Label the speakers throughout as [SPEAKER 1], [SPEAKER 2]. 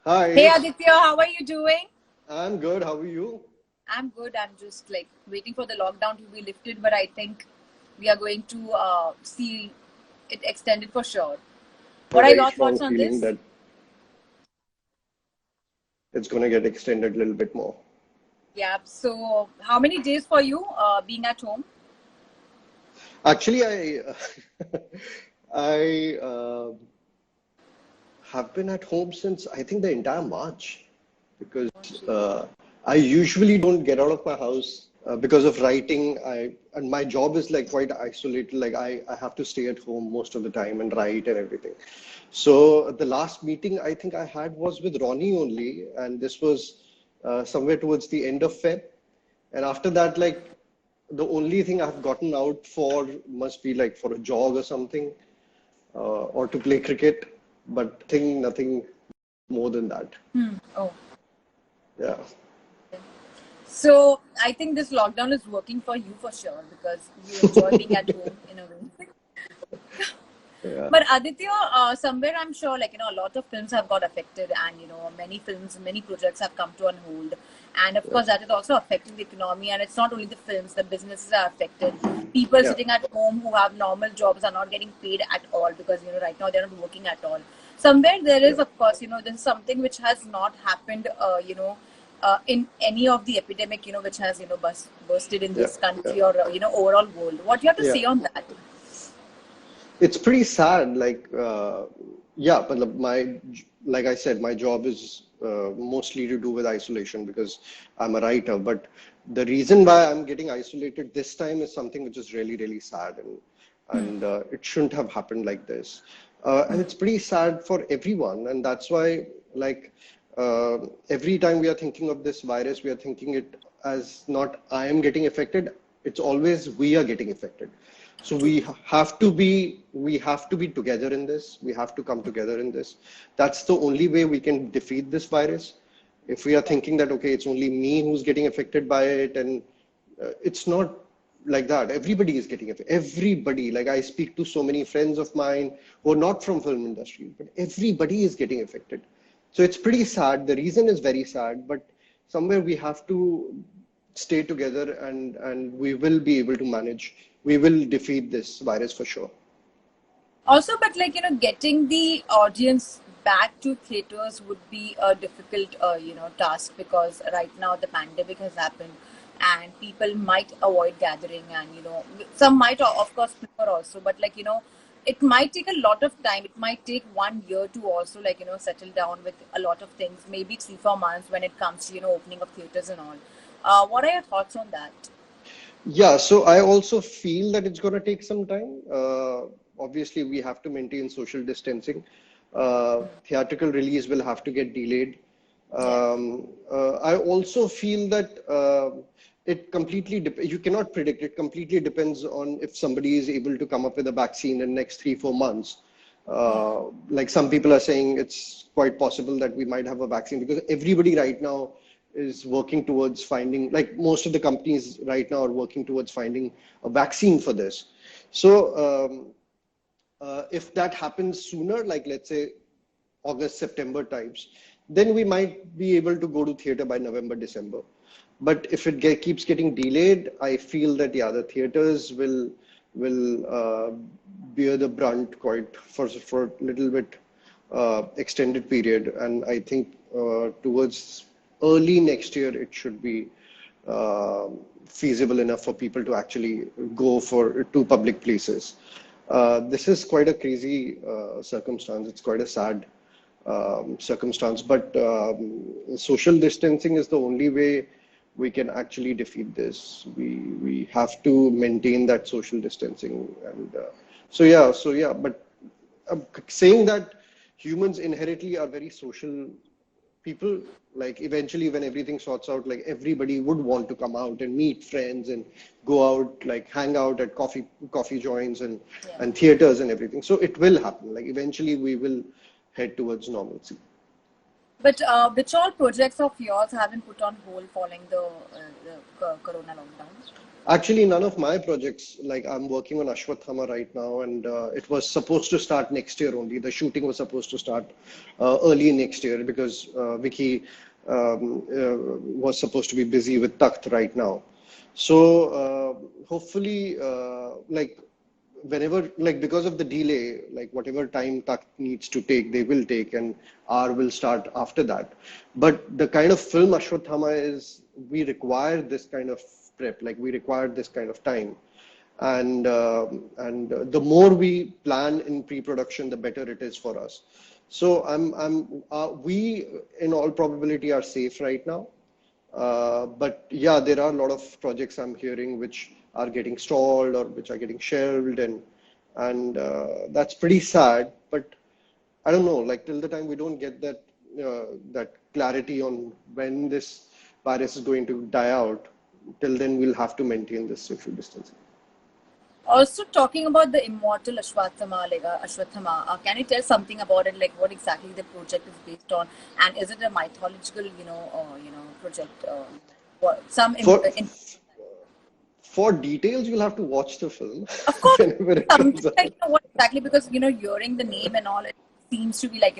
[SPEAKER 1] Hey
[SPEAKER 2] Hi,
[SPEAKER 1] Aditya, how are you doing?
[SPEAKER 2] I'm good. How are you?
[SPEAKER 1] I'm good. I'm just like waiting for the lockdown to be lifted, but I think we are going to see it extended for sure.
[SPEAKER 2] I have
[SPEAKER 1] What
[SPEAKER 2] a
[SPEAKER 1] are
[SPEAKER 2] very
[SPEAKER 1] your thoughts
[SPEAKER 2] strong
[SPEAKER 1] on
[SPEAKER 2] feeling
[SPEAKER 1] this?
[SPEAKER 2] that it's going to get extended a little bit more.
[SPEAKER 1] Yeah. So, how many days for you being at home?
[SPEAKER 2] Actually, I I have been at home since I think the entire March because uh, I usually don't get out of my house because of writing. And my job is like quite isolated. Like I have to stay at home most of the time and write and everything. So the last meeting I think I had was with Ronnie only, and this was somewhere towards the end of Feb. And after that, like the only thing I've gotten out for must be like for a jog or something, or to play cricket, but nothing more than that.
[SPEAKER 1] Oh,
[SPEAKER 2] Yeah.
[SPEAKER 1] so I think this lockdown is working for you for sure because you enjoy being at home in a way.
[SPEAKER 2] Yeah.
[SPEAKER 1] But Aditya, somewhere I'm sure, like, a lot of films have got affected, and, many films, many projects have come to on hold. And of
[SPEAKER 2] Yeah.
[SPEAKER 1] course, that is also affecting the economy. And it's not only the films, the businesses are affected. People
[SPEAKER 2] Yeah.
[SPEAKER 1] sitting at home who have normal jobs are not getting paid at all because, right now they're not working at all. Somewhere there
[SPEAKER 2] Yeah.
[SPEAKER 1] is, of course, this is something which has not happened, in any of the epidemic, which has, bursted in
[SPEAKER 2] Yeah.
[SPEAKER 1] this
[SPEAKER 2] Yeah.
[SPEAKER 1] country or, overall world. What do you have to
[SPEAKER 2] Yeah.
[SPEAKER 1] say on that?
[SPEAKER 2] It's pretty sad. Yeah, but like I said, my job is mostly to do with isolation because I'm a writer. But the reason why I'm getting isolated this time is something which is really, really sad, and it shouldn't have happened like this. And it's pretty sad for everyone, and that's why, like, uh, every time we are thinking of this virus, we are thinking it as not I am getting affected. It's always we are getting affected. So we have to be together in this. We have to come together in this. That's the only way we can defeat this virus. If we are thinking that okay, it's only me who's getting affected by it, and it's not like that. Everybody is getting affected. Everybody. Like I speak to so many friends of mine who are not from film industry, but everybody is getting affected. So it's pretty sad. The reason is very sad, but somewhere we have to stay together, and we will be able to manage. We will defeat this virus for sure.
[SPEAKER 1] Also, but like, getting the audience back to theaters would be a difficult, task because right now the pandemic has happened and people might avoid gathering and, some might, of course, prefer also, but like, it might take a lot of time. It might take 1 year to also like, settle down with a lot of things, maybe 3, 4 months when it comes to, opening of theaters and all. What are your thoughts on that?
[SPEAKER 2] Yeah, so I also feel that it's going to take some time. Obviously, we have to maintain social distancing. Theatrical release will have to get delayed.
[SPEAKER 1] Yeah.
[SPEAKER 2] I also feel that it completely you cannot predict. It completely depends on if somebody is able to come up with a vaccine in the next 3, 4 months. Like some people are saying, it's quite possible that we might have a vaccine because everybody right now is working towards finding, like most of the companies right now are working towards finding a vaccine for this. So if that happens sooner, like let's say August, September types, then we might be able to go to theater by November, December. But if keeps getting delayed, I feel that yeah, the theaters will bear the brunt quite for a little bit extended period, and I think towards early next year it should be uh, feasible enough for people to actually go for to public places. This is quite a crazy circumstance. It's quite a sad circumstance, but social distancing is the only way we can actually defeat this. We have to maintain that social distancing, and so yeah. But saying that humans inherently are very social people, like eventually when everything sorts out, like everybody would want to come out and meet friends and go out, like hang out at coffee joints
[SPEAKER 1] Yeah.
[SPEAKER 2] and theaters and everything. So it will happen. Like eventually we will head towards normalcy.
[SPEAKER 1] But which all projects of yours have been put on hold following the corona lockdown?
[SPEAKER 2] Actually, none of my projects, like I'm working on Ashwathama right now, and it was supposed to start next year only. The shooting was supposed to start early next year because Vicky was supposed to be busy with Takht right now. So hopefully, like whenever, like because of the delay, like whatever time Takht needs to take, they will take, and R will start after that. But the kind of film Ashwathama is, we require this kind of prep, like we require this kind of time, and the more we plan in pre-production, the better it is for us. So we in all probability are safe right now. But yeah, there are a lot of projects I'm hearing which are getting stalled or which are getting shelved, and that's pretty sad. But I don't know, like till the time we don't get that clarity on when this virus is going to die out, till then we'll have to maintain this social distancing.
[SPEAKER 1] Also, talking about the immortal Ashwathama, Ashwathama, can you tell something about it? Like, what exactly the project is based on, and is it a mythological, project? What some
[SPEAKER 2] For for details, you'll have to watch the film
[SPEAKER 1] of course,
[SPEAKER 2] whenever it
[SPEAKER 1] something
[SPEAKER 2] comes out.
[SPEAKER 1] like what exactly, because hearing the name and all, it seems to be like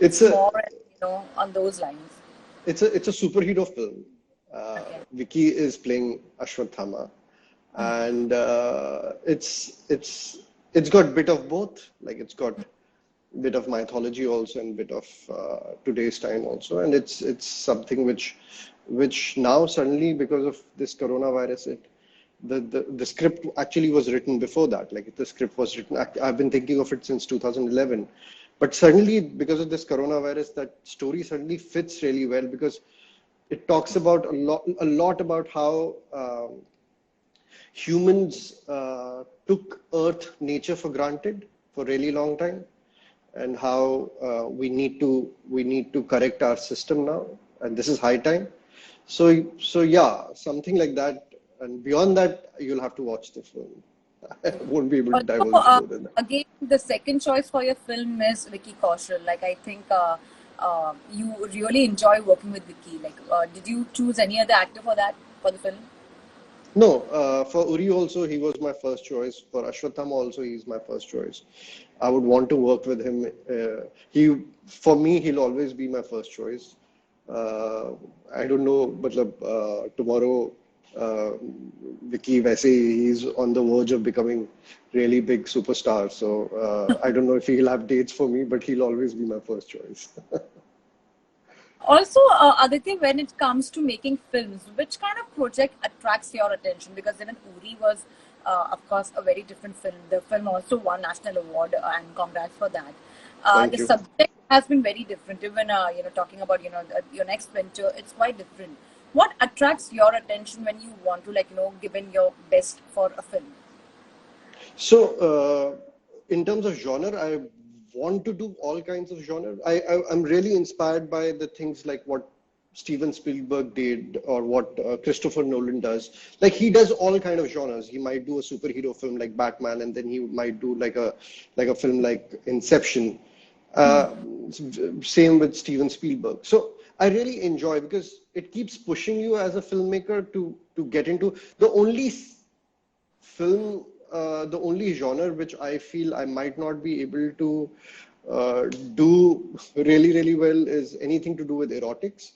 [SPEAKER 2] It's
[SPEAKER 1] it's
[SPEAKER 2] a
[SPEAKER 1] more on those lines.
[SPEAKER 2] it's a superhero film.
[SPEAKER 1] Okay.
[SPEAKER 2] Vicky is playing Ashwathama, and it's got bit of both. Like it's got bit of mythology also and bit of today's time also, and it's something which now suddenly because of this coronavirus, the script actually was written before that. Like the script was written, I've been thinking of it since 2011, but suddenly because of this coronavirus, that story suddenly fits really well because it talks about a lot about how humans took earth nature for granted for a really long time, and how we need to correct our system now, and this is high time. So yeah, something like that, and beyond that, you'll have to watch the film. I won't be able to
[SPEAKER 1] Also,
[SPEAKER 2] divulge more than that.
[SPEAKER 1] again, the second choice for your film is Vicky Kaushal. Like, I think you really enjoy working with Vicky. Like, did you choose any other actor for that for the film?
[SPEAKER 2] No, for Uri also, he was my first choice. For Ashwathama also, he's my first choice. I would want to work with him. For me, he'll always be my first choice. Uh, I don't know, but tomorrow, uh, Vicky, वैसे he's on the verge of becoming really big superstar. So I don't know if he'll have dates for me, but he'll always be my first choice.
[SPEAKER 1] Also, Aditya, when it comes to making films, which kind of project attracts your attention? Because even Uri was, of course, a very different film. The film also won national award, and congrats for that. The
[SPEAKER 2] Thank you.
[SPEAKER 1] subject has been very different. Even talking about your next venture, it's quite different. What attracts your attention when you want to give in your best for a film?
[SPEAKER 2] So, in terms of genre, I want to do all kinds of genre. I'm really inspired by the things like what Steven Spielberg did or what Christopher Nolan does. Like he does all kind of genres. He might do a superhero film like Batman, and then he might do like a film like Inception. Uh, Same with Steven Spielberg. So I really enjoy because it keeps pushing you as a filmmaker to get into the only film, the only genre which I feel I might not be able to do really, really well is anything to do with erotics.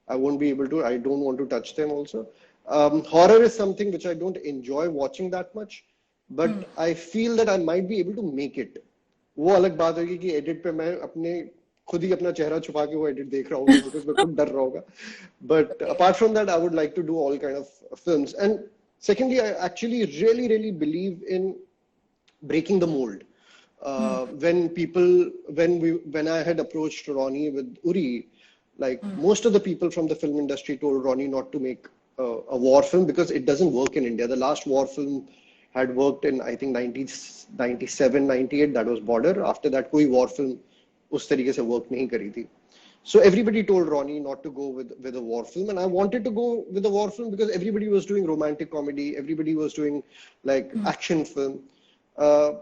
[SPEAKER 2] I won't be able to. I don't want to touch them also. Horror is something which I don't enjoy watching that much, but I feel that I might be able to make it. वो अलग बात होगी कि edit पे मैं अपने खुद ही अपना चेहरा छुपा के वो एडिट देख रहा हूँ बिकॉज मैं खुद डर रहा होगा but
[SPEAKER 1] Okay.
[SPEAKER 2] Apart from that I would like to do all kind of films and secondly, I actually really believe in breaking the mold. When I had approached Ronnie with Uri, like most of the people from the film industry told Ronnie not to make a war film because it doesn't work in India. The last war film had worked in I think 97, 98. That was Border. After that, कोई war film उस तरीके से work नहीं करी थी. So everybody told Ronnie not to go with a war film, and I wanted to go with a war film because everybody was doing romantic comedy, everybody was doing like action film. Uh,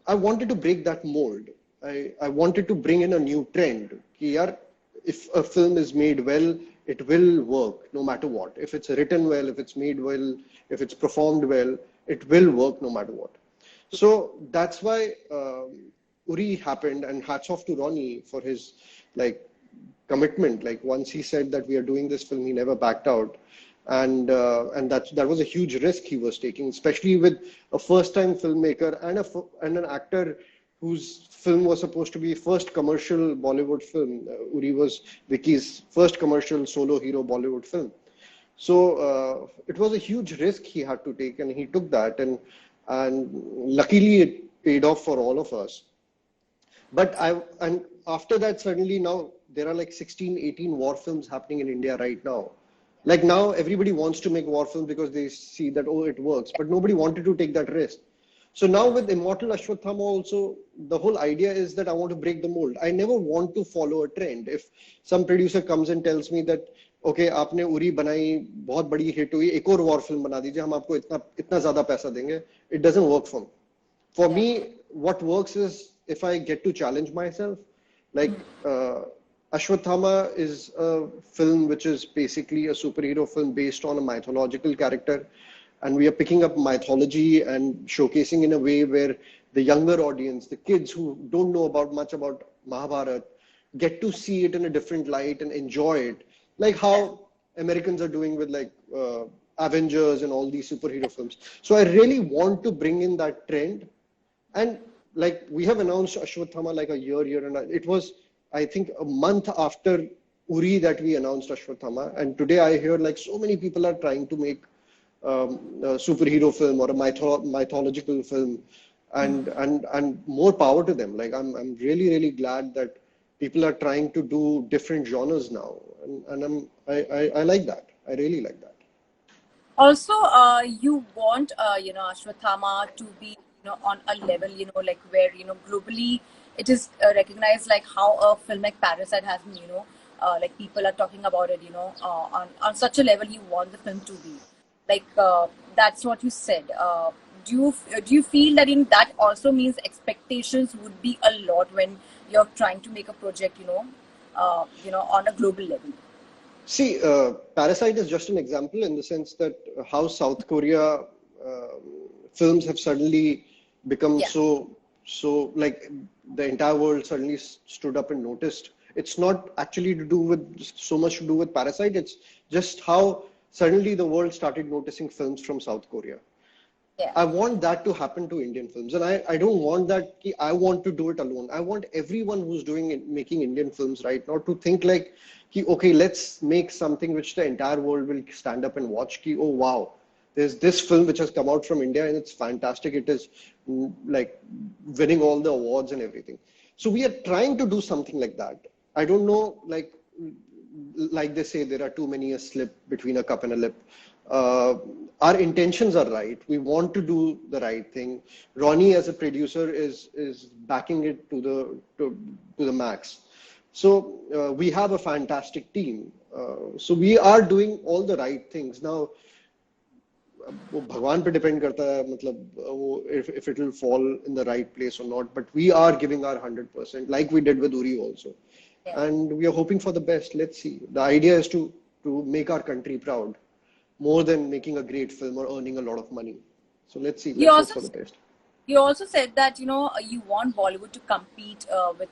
[SPEAKER 2] I wanted to break that mold. I wanted to bring in a new trend. कि यार if a film is made well, it will work no matter what. If it's written well, if it's made well, if it's performed well, it will work no matter what. So that's why Uri happened, and hats off to Ronnie for his like commitment. Like once he said that we are doing this film, he never backed out, and that was a huge risk he was taking, especially with a first-time filmmaker and and an actor whose film was supposed to be first commercial Bollywood film. Uri was Vicky's first commercial solo hero Bollywood film. So it was a huge risk he had to take, and he took that, and luckily it paid off for all of us. But and after that, suddenly now there are like 16, 18 war films happening in India right now. Like now everybody wants to make war films because they see that, oh, it works, but nobody wanted to take that risk. So now with Immortal Ashwathama also, the whole idea is that I want to break the mold. I never want to follow a trend. If some producer comes and tells me that, okay, आपने उरी बनाई बहुत बड़ी hit हुई, एक और war film बना दीजिए, हम आपको इतना इतना ज़्यादा पैसा देंगे. It doesn't work for me. For
[SPEAKER 1] Yeah.
[SPEAKER 2] me, what works is if I get to challenge myself. Like Ashwathama is a film which is basically a superhero film based on a mythological character, and we are picking up mythology and showcasing in a way where the younger audience, the kids who don't know about much about Mahabharata, get to see it in a different light and enjoy it, like how Americans are doing with like Avengers and all these superhero films. So I really want to bring in that trend, and like we have announced Ashwathama like a year and it was, I think, a month after Uri that we announced Ashwathama. And today I hear like so many people are trying to make a superhero film or a mythological film, and more power to them. Like I'm really glad that people are trying to do different genres now, and I like that. I really like that.
[SPEAKER 1] Also, you want Ashwathama to be on a level like where globally it is recognized, like how a film like Parasite has been like people are talking about it on such a level you want the film to be like that's what you said. Do you feel that in that also means expectations would be a lot when you're trying to make a project on a global level?
[SPEAKER 2] See, Parasite is just an example in the sense that how South Korea films have suddenly become
[SPEAKER 1] Yeah.
[SPEAKER 2] so like the entire world suddenly stood up and noticed. It's not actually to do with so much to do with Parasite. It's just how suddenly the world started noticing films from South Korea.
[SPEAKER 1] Yeah.
[SPEAKER 2] I want that to happen to Indian films, and I don't want that. I want to do it alone. I want everyone who's doing it, making Indian films right now to think like, okay, let's make something which the entire world will stand up and watch. Oh wow, there's this film which has come out from India and it's fantastic. It is like winning all the awards and everything. So we are trying to do something like that. I don't know, like they say, there are too many a slip between a cup and a lip. Our intentions are right. We want to do the right thing. Ronnie, as a producer, is backing it to the max. So we have a fantastic team. So we are doing all the right things now. वो भगवान पे depend करता है, मतलब वो if it will fall in the right place or not, but we are giving our 100% like we did with Uri also,
[SPEAKER 1] Yeah.
[SPEAKER 2] and we are hoping for the best. Let's see. The idea is to make our country proud more than making a great film or earning a lot of money. So let's see.
[SPEAKER 1] You
[SPEAKER 2] Let's hope
[SPEAKER 1] also
[SPEAKER 2] for the best.
[SPEAKER 1] you also said that you want Bollywood to compete with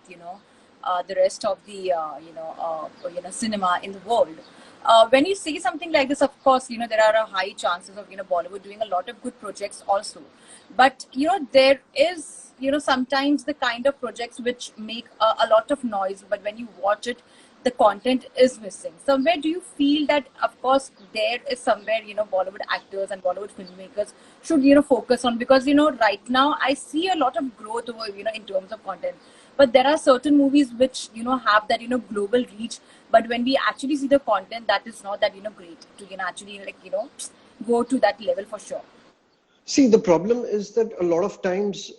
[SPEAKER 1] the rest of the cinema in the world. When you see something like this, of course, there are a high chances of Bollywood doing a lot of good projects also. But there is sometimes the kind of projects which make a lot of noise, but when you watch it, the content is missing. Somewhere, do you feel that, of course, there is somewhere Bollywood actors and Bollywood filmmakers should focus on, because right now I see a lot of growth over in terms of content, but there are certain movies which have that global reach, but when we actually see the content, that is not that great to actually go to that level for sure.
[SPEAKER 2] See, the problem is that a lot of times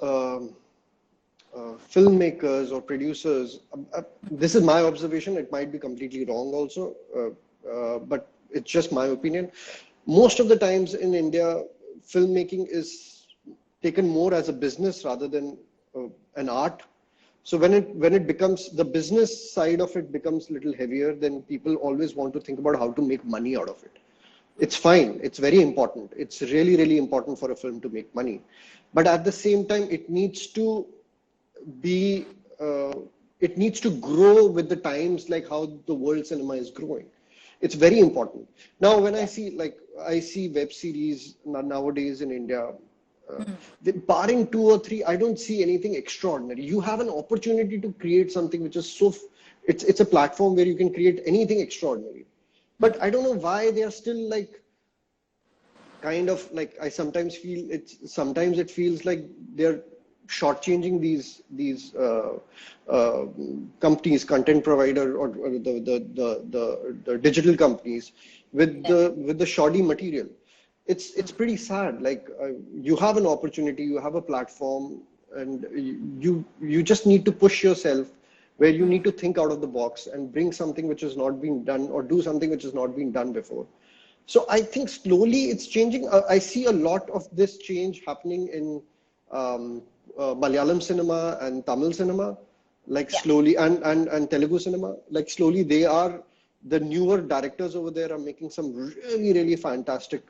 [SPEAKER 2] filmmakers or producers, this is my observation, it might be completely wrong also, but it's just my opinion. Most of the times in India, filmmaking is taken more as a business rather than an art. So when it becomes the business side of it becomes a little heavier, then people always want to think about how to make money out of it. It's fine. It's very important. It's really, really important for a film to make money. But at the same time, be, uh, it needs to grow with the times, like how the world cinema is growing. It's very important. Now, when I see web series nowadays in India, uh, barring two or three, I don't see anything extraordinary. You have an opportunity to create something which is it's a platform where you can create anything extraordinary. But I don't know why they are still like kind of like I sometimes it feels like they're shortchanging these uh, companies, content provider or the digital companies
[SPEAKER 1] Yeah.
[SPEAKER 2] with the shoddy material. It's pretty sad. Like you have an opportunity, you have a platform, and you just need to push yourself where you need to think out of the box and bring something which has not been done or do something which has not been done before. So I think slowly it's changing. I see a lot of this change happening in Malayalam cinema and Tamil cinema, like
[SPEAKER 1] Yeah.
[SPEAKER 2] slowly, and Telugu cinema, like slowly they are the newer directors over there are making some really, really fantastic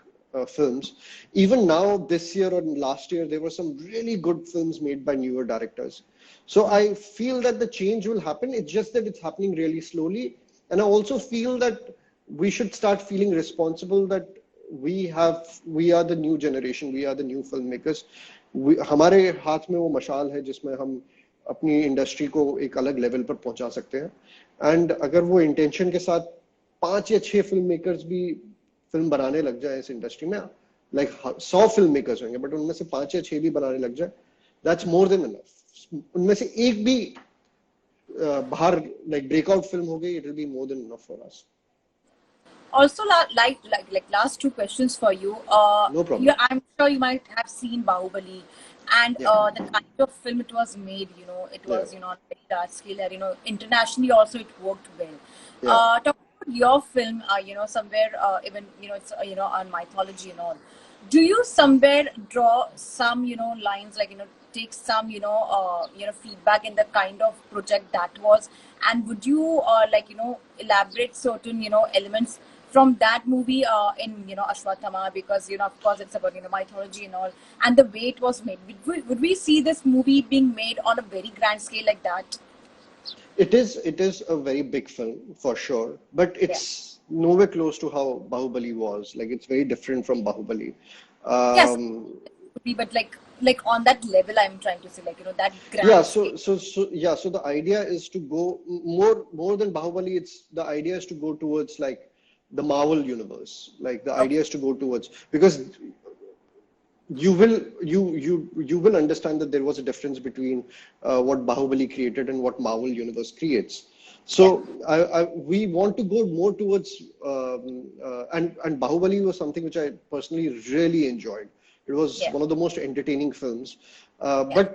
[SPEAKER 2] films. Even now, this year or last year, there were some really good films made by newer directors. So I feel that the change will happen. It's just that it's happening really slowly. And I also feel that we should start feeling responsible that we are the new generation, we are the new filmmakers. हमारे हाथ में वो मशाल है जिसमें हम अपनी industry को एक अलग लेवल पर पहुंचा सकते हैं. एंड अगर वो इंटेंशन के साथ 5 या 6 फिल्म मेकर्स भी फिल्म बनाने लग जाए इस इंडस्ट्री में, लाइक 100 फिल्म मेकर्स होंगे बट उनमें से 5 या 6 भी बनाने लग जाए, दैट्स मोर देन इनफ. उनमें से एक भी बाहर लाइक ब्रेकआउट फिल्म हो गई, it will be more than enough for us.
[SPEAKER 1] Also, like last two questions for you.
[SPEAKER 2] No problem.
[SPEAKER 1] I'm sure you might have seen Bahubali, and
[SPEAKER 2] Yeah.
[SPEAKER 1] the kind of film it was made. It
[SPEAKER 2] Yeah.
[SPEAKER 1] was on a very large scale, and internationally also it worked well.
[SPEAKER 2] Yeah.
[SPEAKER 1] Talking about your film, somewhere even it's on mythology and all. Do you somewhere draw some lines like take some feedback in the kind of project that was, and would you elaborate certain elements from that movie in Ashwatthama, because of course it's about mythology and all, and the way it was made. Would we see this movie being made on a very grand scale like that?
[SPEAKER 2] It is a very big film for sure, but
[SPEAKER 1] Yeah.
[SPEAKER 2] it's nowhere close to how Bahubali was. Like it's very different from Bahubali.
[SPEAKER 1] Yes,
[SPEAKER 2] Um,
[SPEAKER 1] would be, but like on that level, I'm trying to say, like that
[SPEAKER 2] yeah,
[SPEAKER 1] grand scale.
[SPEAKER 2] so the idea is to go more than Bahubali. It's the idea is to go towards like the Marvel universe. Like the
[SPEAKER 1] Okay.
[SPEAKER 2] idea is to go towards, because you will understand that there was a difference between what Bahubali created and what Marvel Universe creates.
[SPEAKER 1] Yeah.
[SPEAKER 2] So we want to go more towards and Bahubali was something which I personally really enjoyed. It was
[SPEAKER 1] Yeah.
[SPEAKER 2] one of the most entertaining films.
[SPEAKER 1] Yeah.
[SPEAKER 2] But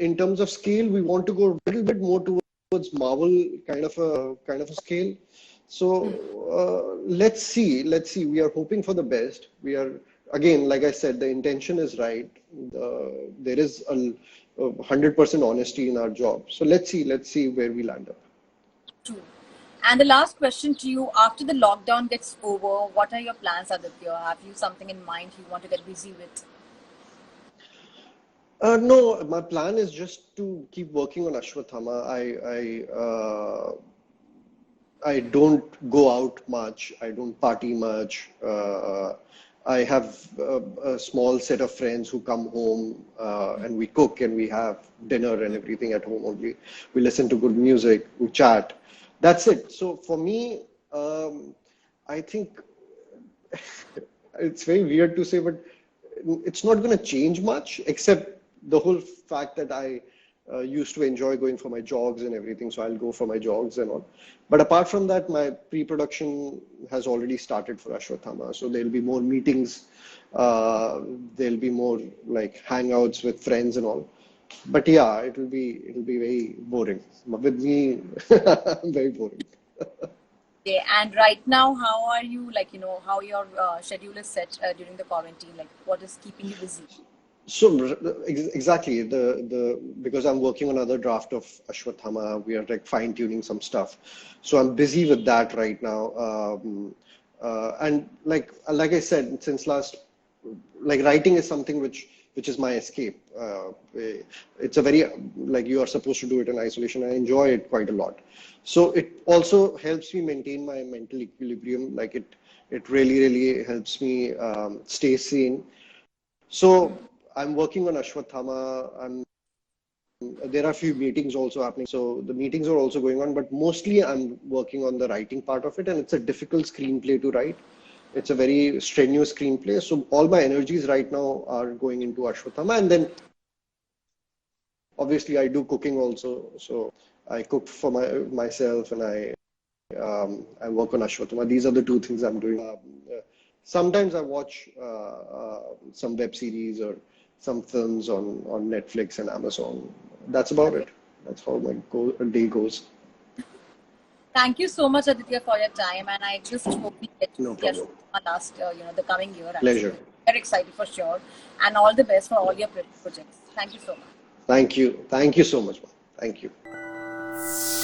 [SPEAKER 2] in terms of scale, we want to go a little bit more towards Marvel kind of a scale. So let's see. Let's see. We are hoping for the best. We are again, like I said, the intention is right. There is a 100% honesty in our job. So let's see. Let's see where we land up.
[SPEAKER 1] True. And the last question to you: after the lockdown gets over, what are your plans, Aditya? Have you something in mind you want to get busy with?
[SPEAKER 2] No, my plan is just to keep working on Ashwathama. I don't go out much. I don't party much. I have a small set of friends who come home and we cook and we have dinner and everything at home only. We listen to good music, we chat. That's it. So for me, I think it's very weird to say, but it's not going to change much, except the whole fact that I used to enjoy going for my jogs and everything. So I'll go for my jogs and all. But apart from that, my pre-production has already started for Ashwathama. So there'll be more meetings. There'll be more like hangouts with friends and all. But yeah, it'll be very boring. With me, very boring.
[SPEAKER 1] Okay. And right now, how are you? Like how your schedule is set during the quarantine? Like what is keeping you busy?
[SPEAKER 2] So exactly the because I'm working on another draft of Ashwathama, we are like fine tuning some stuff. So I'm busy with that right now. And like I said, since last like writing is something which is my escape. It's a very like you are supposed to do it in isolation. I enjoy it quite a lot. So it also helps me maintain my mental equilibrium. Like it really helps me stay sane. So I'm working on Ashwathama. There are a few meetings also happening. So the meetings are also going on, but mostly I'm working on the writing part of it, and it's a difficult screenplay to write. It's a very strenuous screenplay. So all my energies right now are going into Ashwathama, and then obviously I do cooking also. So I cook for myself, and I work on Ashwathama. These are the two things I'm doing. Sometimes I watch some web series or some films on Netflix and Amazon. That's about it. That's how my day goes.
[SPEAKER 1] Thank you so much, Aditya, for your time, and I just hope we get to
[SPEAKER 2] No
[SPEAKER 1] see
[SPEAKER 2] problem.
[SPEAKER 1] Ashwatthama last, the coming year.
[SPEAKER 2] Pleasure.
[SPEAKER 1] Actually, very excited for sure, and all the best for all your projects. Thank you so much.
[SPEAKER 2] Thank you. Thank you so much, man. Thank you.